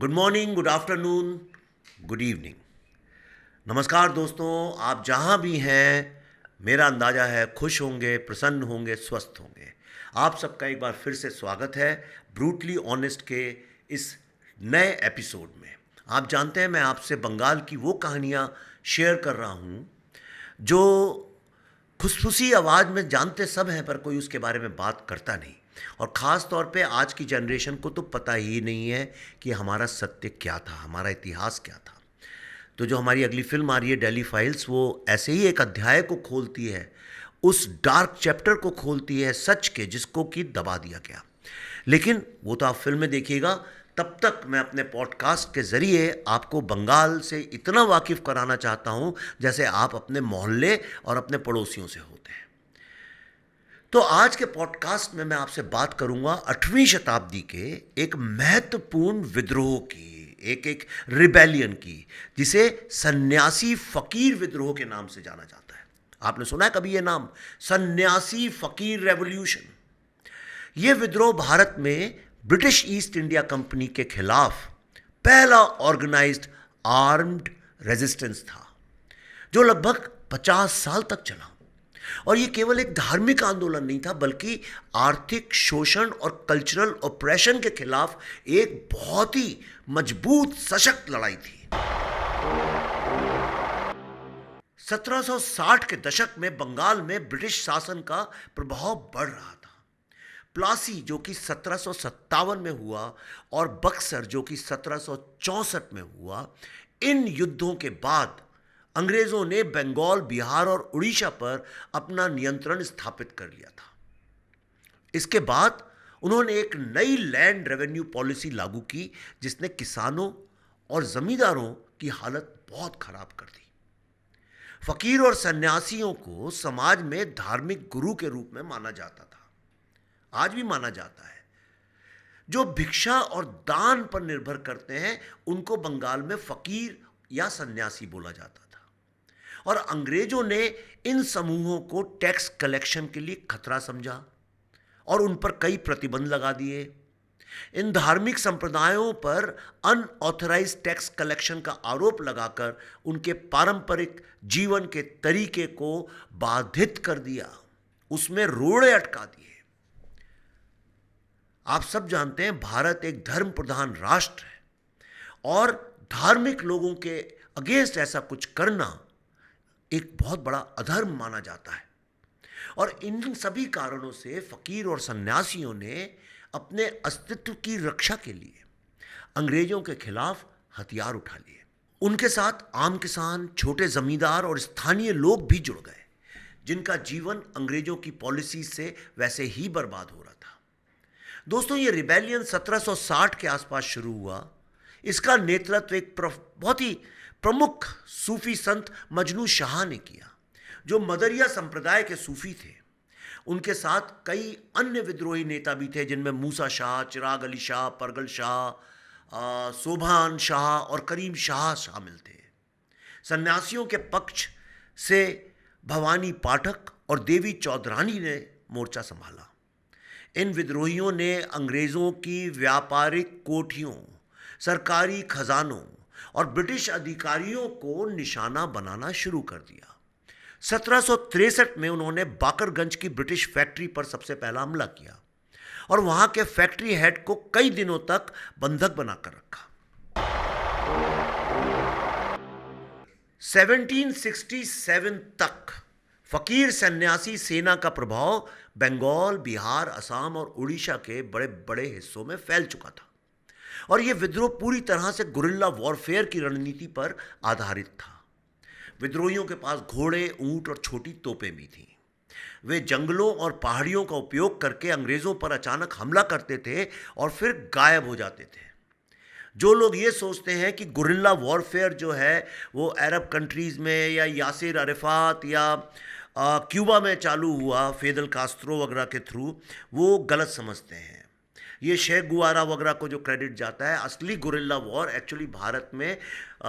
Good morning, good afternoon, good evening. नमस्कार दोस्तों, आप जहाँ भी हैं मेरा अंदाज़ा है खुश होंगे, प्रसन्न होंगे, स्वस्थ होंगे। आप सबका एक बार फिर से स्वागत है ब्रूटली ऑनेस्ट के इस नए एपिसोड में। आप जानते हैं मैं आपसे बंगाल की वो कहानियाँ शेयर कर रहा हूँ जो खुशफुसी आवाज़ में जानते सब हैं पर कोई उसके बारे में बात करता नहीं। और ख़ास तौर पे आज की जनरेशन को तो पता ही नहीं है कि हमारा सत्य क्या था, हमारा इतिहास क्या था। तो जो हमारी अगली फिल्म आ रही है दिल्ली फाइल्स, वो ऐसे ही एक अध्याय को खोलती है, उस डार्क चैप्टर को खोलती है सच के, जिसको कि दबा दिया गया। लेकिन वो तो आप फिल्म में देखिएगा। तब तक मैं अपने पॉडकास्ट के ज़रिए आपको बंगाल से इतना वाकिफ़ कराना चाहता हूँ जैसे आप अपने मोहल्ले और अपने पड़ोसियों से होते हैं। तो आज के पॉडकास्ट में मैं आपसे बात करूंगा 8वीं शताब्दी के एक महत्वपूर्ण विद्रोह की, एक रिबेलियन की, जिसे सन्यासी फकीर विद्रोह के नाम से जाना जाता है। आपने सुना है कभी ये नाम, सन्यासी फकीर रेवोल्यूशन? ये विद्रोह भारत में ब्रिटिश ईस्ट इंडिया कंपनी के खिलाफ पहला ऑर्गेनाइज्ड आर्म्ड रेजिस्टेंस था जो लगभग 50 साल तक चला। और ये केवल एक धार्मिक आंदोलन नहीं था, बल्कि आर्थिक शोषण और कल्चरल ऑपरेशन के खिलाफ एक बहुत ही मजबूत सशक्त लड़ाई थी। 1760 के दशक में बंगाल में ब्रिटिश शासन का प्रभाव बढ़ रहा था। प्लासी जो कि 1757 में हुआ और बक्सर जो कि 1764 में हुआ, इन युद्धों के बाद अंग्रेजों ने बंगाल, बिहार और उड़ीसा पर अपना नियंत्रण स्थापित कर लिया था। इसके बाद उन्होंने एक नई लैंड रेवेन्यू पॉलिसी लागू की जिसने किसानों और जमींदारों की हालत बहुत खराब कर दी। फकीर और सन्यासियों को समाज में धार्मिक गुरु के रूप में माना जाता था, आज भी माना जाता है। जो भिक्षा और दान पर निर्भर करते हैं उनको बंगाल में फकीर या सन्यासी बोला जाता था। और अंग्रेजों ने इन समूहों को टैक्स कलेक्शन के लिए खतरा समझा और उन पर कई प्रतिबंध लगा दिए। इन धार्मिक संप्रदायों पर अनऑथराइज्ड टैक्स कलेक्शन का आरोप लगाकर उनके पारंपरिक जीवन के तरीके को बाधित कर दिया, उसमें रोड़े अटका दिए। आप सब जानते हैं भारत एक धर्म प्रधान राष्ट्र है और धार्मिक लोगों के अगेंस्ट ऐसा कुछ करना एक बहुत बड़ा अधर्म माना जाता है। और इन सभी कारणों से फकीर और सन्यासियों ने अपने अस्तित्व की रक्षा के लिए अंग्रेजों के खिलाफ हथियार उठा लिए। उनके साथ आम किसान, छोटे जमींदार और स्थानीय लोग भी जुड़ गए, जिनका जीवन अंग्रेजों की पॉलिसी से वैसे ही बर्बाद हो रहा था। दोस्तों, ये रिबेलियन 1760 के आसपास शुरू हुआ। इसका नेतृत्व एक बहुत ही प्रमुख सूफी संत मजनू शाह ने किया, जो मदरिया संप्रदाय के सूफी थे। उनके साथ कई अन्य विद्रोही नेता भी थे, जिनमें मूसा शाह, चिराग अली शाह, परगल शाह, सोभान शाह और करीम शाह शामिल थे। सन्यासियों के पक्ष से भवानी पाठक और देवी चौधरानी ने मोर्चा संभाला। इन विद्रोहियों ने अंग्रेज़ों की व्यापारिक कोठियों, सरकारी खजानों और ब्रिटिश अधिकारियों को निशाना बनाना शुरू कर दिया। 1763 में उन्होंने बाकरगंज की ब्रिटिश फैक्ट्री पर सबसे पहला हमला किया और वहां के फैक्ट्री हेड को कई दिनों तक बंधक बनाकर रखा। 1767 तक फकीर सन्यासी सेना का प्रभाव बंगाल, बिहार, असम और उड़ीसा के बड़े बड़े हिस्सों में फैल चुका था। और यह विद्रोह पूरी तरह से गुरिल्ला वॉरफेयर की रणनीति पर आधारित था। विद्रोहियों के पास घोड़े, ऊंट और छोटी तोपें भी थीं। वे जंगलों और पहाड़ियों का उपयोग करके अंग्रेजों पर अचानक हमला करते थे और फिर गायब हो जाते थे। जो लोग ये सोचते हैं कि गुरिल्ला वॉरफेयर जो है वो अरब कंट्रीज़ में या यासिर अरफात या क्यूबा में चालू हुआ फिदेल कास्त्रो वगैरह के थ्रू, वो गलत समझते हैं। ये शेख गुवारा वगैरह को जो क्रेडिट जाता है, असली गुरिल्ला वॉर एक्चुअली भारत में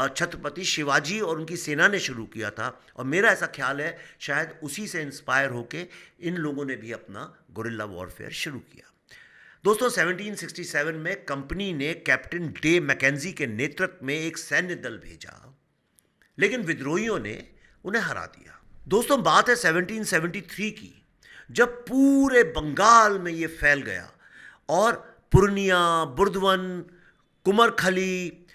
छत्रपति शिवाजी और उनकी सेना ने शुरू किया था। और मेरा ऐसा ख्याल है शायद उसी से इंस्पायर होके इन लोगों ने भी अपना गुरिल्ला वॉरफेयर शुरू किया। दोस्तों 1767 में कंपनी ने कैप्टन डे मैकेंजी के नेतृत्व में एक सैन्य दल भेजा, लेकिन विद्रोहियों ने उन्हें हरा दिया। दोस्तों बात है 1773 की, जब पूरे बंगाल में ये फैल गया और पूर्णिया, बुर्दवन, कुमरखली,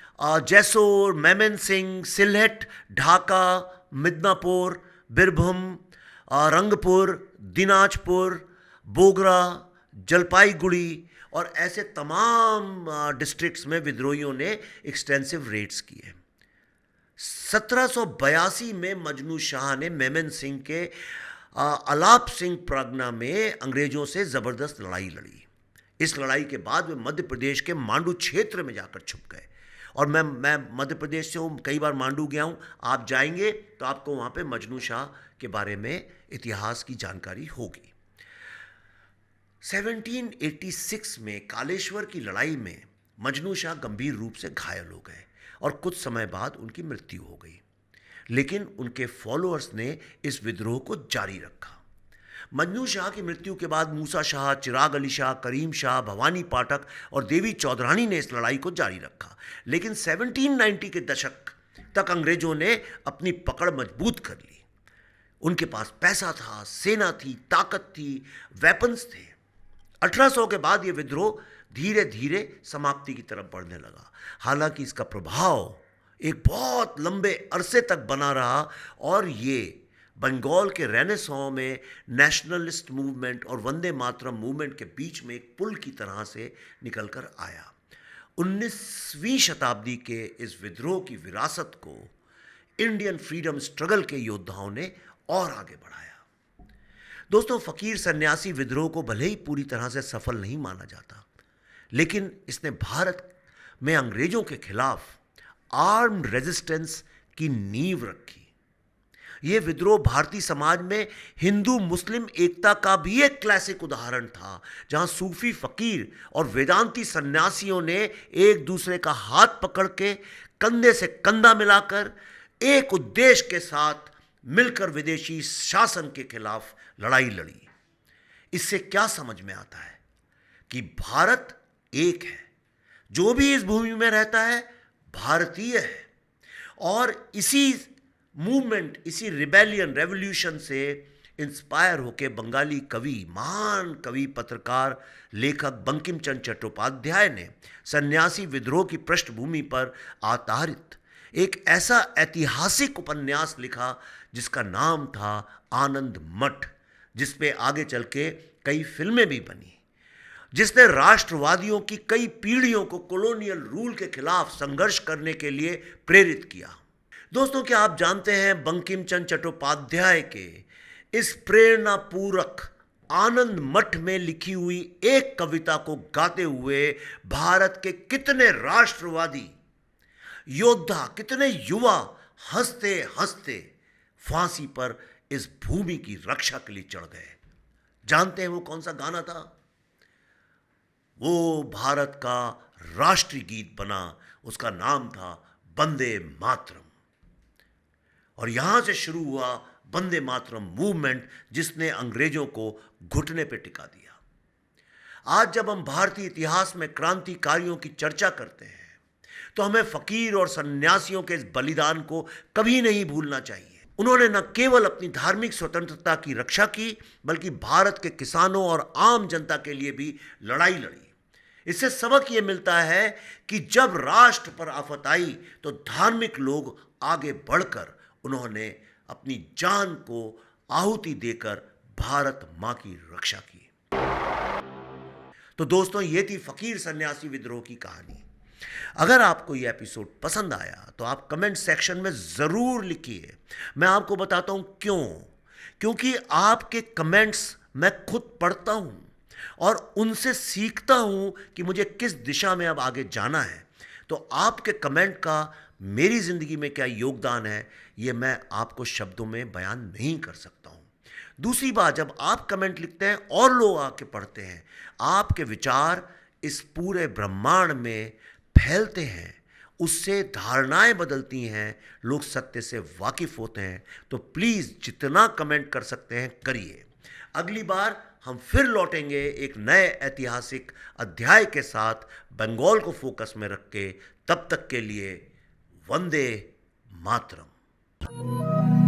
जैसोर, मेमनसिंह, सिलहट, ढाका, मिदनापुर, बिरभूम, रंगपुर, दिनाजपुर, बोगरा, जलपाईगुड़ी और ऐसे तमाम डिस्ट्रिक्ट्स में विद्रोहियों ने एक्सटेंसिव रेड्स किए। 1782 में मजनू शाह ने मेमन सिंह के अलाप सिंह प्रगना में अंग्रेजों से ज़बरदस्त लड़ाई लड़ी। इस लड़ाई के बाद वे मध्य प्रदेश के मांडू क्षेत्र में जाकर छुप गए। और मैं मध्य प्रदेश से हूँ, कई बार मांडू गया हूँ। आप जाएंगे तो आपको वहाँ पे मजनू शाह के बारे में इतिहास की जानकारी होगी। 1786 में कालेश्वर की लड़ाई में मजनू शाह गंभीर रूप से घायल हो गए और कुछ समय बाद उनकी मृत्यु हो गई, लेकिन उनके फॉलोअर्स ने इस विद्रोह को जारी रखा। मजनू शाह की मृत्यु के बाद मूसा शाह, चिराग अली शाह, करीम शाह, भवानी पाठक और देवी चौधरानी ने इस लड़ाई को जारी रखा, लेकिन 1790 के दशक तक अंग्रेजों ने अपनी पकड़ मजबूत कर ली। उनके पास पैसा था, सेना थी, ताकत थी, वेपन्स थे। 1800 के बाद ये विद्रोह धीरे धीरे समाप्ति की तरफ बढ़ने लगा। हालांकि इसका प्रभाव एक बहुत लंबे अरसे तक बना रहा और ये बंगाल के रेनेसां में नेशनलिस्ट मूवमेंट और वंदे मातरम मूवमेंट के बीच में एक पुल की तरह से निकलकर आया। 19वीं शताब्दी के इस विद्रोह की विरासत को इंडियन फ्रीडम स्ट्रगल के योद्धाओं ने और आगे बढ़ाया। दोस्तों फकीर सन्यासी विद्रोह को भले ही पूरी तरह से सफल नहीं माना जाता, लेकिन इसने भारत में अंग्रेजों के खिलाफ आर्म्ड रेजिस्टेंस की नींव रखी। यह विद्रोह भारतीय समाज में हिंदू मुस्लिम एकता का भी एक क्लासिक उदाहरण था, जहां सूफी फकीर और वेदांती सन्यासियों ने एक दूसरे का हाथ पकड़ के कंधे से कंधा मिलाकर एक उद्देश्य के साथ मिलकर विदेशी शासन के खिलाफ लड़ाई लड़ी। इससे क्या समझ में आता है कि भारत एक है, जो भी इस भूमि में रहता है भारतीय है। और इसी मूवमेंट, इसी रिबेलियन, रेवोल्यूशन से इंस्पायर होके बंगाली कवि, महान कवि, पत्रकार, लेखक बंकिम चंद्र चट्टोपाध्याय ने सन्यासी विद्रोह की पृष्ठभूमि पर आधारित एक ऐसा ऐतिहासिक उपन्यास लिखा जिसका नाम था आनंद मठ, जिस पे आगे चल के कई फिल्में भी बनी, जिसने राष्ट्रवादियों की कई पीढ़ियों को कॉलोनियल रूल के खिलाफ संघर्ष करने के लिए प्रेरित किया। दोस्तों क्या आप जानते हैं बंकिम चंद्र चट्टोपाध्याय के इस प्रेरणापूर्वक आनंद मठ में लिखी हुई एक कविता को गाते हुए भारत के कितने राष्ट्रवादी योद्धा, कितने युवा हंसते हंसते फांसी पर इस भूमि की रक्षा के लिए चढ़ गए। जानते हैं वो कौन सा गाना था? वो भारत का राष्ट्रीय गीत बना, उसका नाम था वंदे मातरम। और यहां से शुरू हुआ वंदे मातरम मूवमेंट, जिसने अंग्रेजों को घुटने पे टिका दिया। आज जब हम भारतीय इतिहास में क्रांतिकारियों की चर्चा करते हैं तो हमें फकीर और सन्यासियों के इस बलिदान को कभी नहीं भूलना चाहिए। उन्होंने न केवल अपनी धार्मिक स्वतंत्रता की रक्षा की, बल्कि भारत के किसानों और आम जनता के लिए भी लड़ाई लड़ी। इससे सबक यह मिलता है कि जब राष्ट्र पर आफत आई तो धार्मिक लोग आगे बढ़कर उन्होंने अपनी जान को आहुति देकर भारत मां की रक्षा की। तो दोस्तों ये थी फकीर सन्यासी विद्रोह की कहानी। अगर आपको यह एपिसोड पसंद आया तो आप कमेंट सेक्शन में ज़रूर लिखिए। मैं आपको बताता हूं क्यों। क्योंकि आपके कमेंट्स मैं खुद पढ़ता हूं और उनसे सीखता हूं कि मुझे किस दिशा में अब आगे जाना है। तो आपके कमेंट का मेरी ज़िंदगी में क्या योगदान है, ये मैं आपको शब्दों में बयान नहीं कर सकता हूं। दूसरी बात, जब आप कमेंट लिखते हैं और लोग आके पढ़ते हैं, आपके विचार इस पूरे ब्रह्मांड में फैलते हैं, उससे धारणाएं बदलती हैं, लोग सत्य से वाकिफ होते हैं। तो प्लीज़ जितना कमेंट कर सकते हैं करिए। अगली बार हम फिर लौटेंगे एक नए ऐतिहासिक अध्याय के साथ, बंगाल को फोकस में रख के। तब तक के लिए वंदे मातरम।